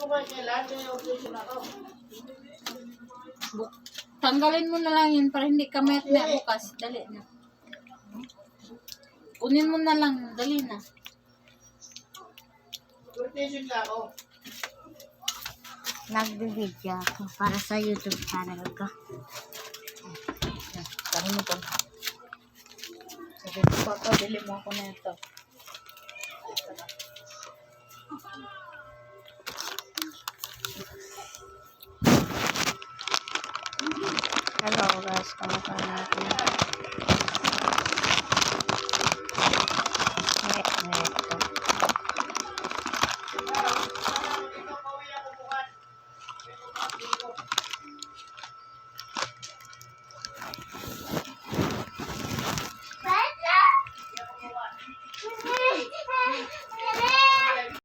mo ba kailan? Yung audition ako. Tanggalin mo na lang yun para hindi ka mayat na bukas. Dali na. Kunin mo na lang. Dali na. Audition ka ako. Nagbibideo ako para sa YouTube channel ko. Tari mo to. Sabi ko pa, bili mo ako na ito. Hello guys, kamusta natin? Ito.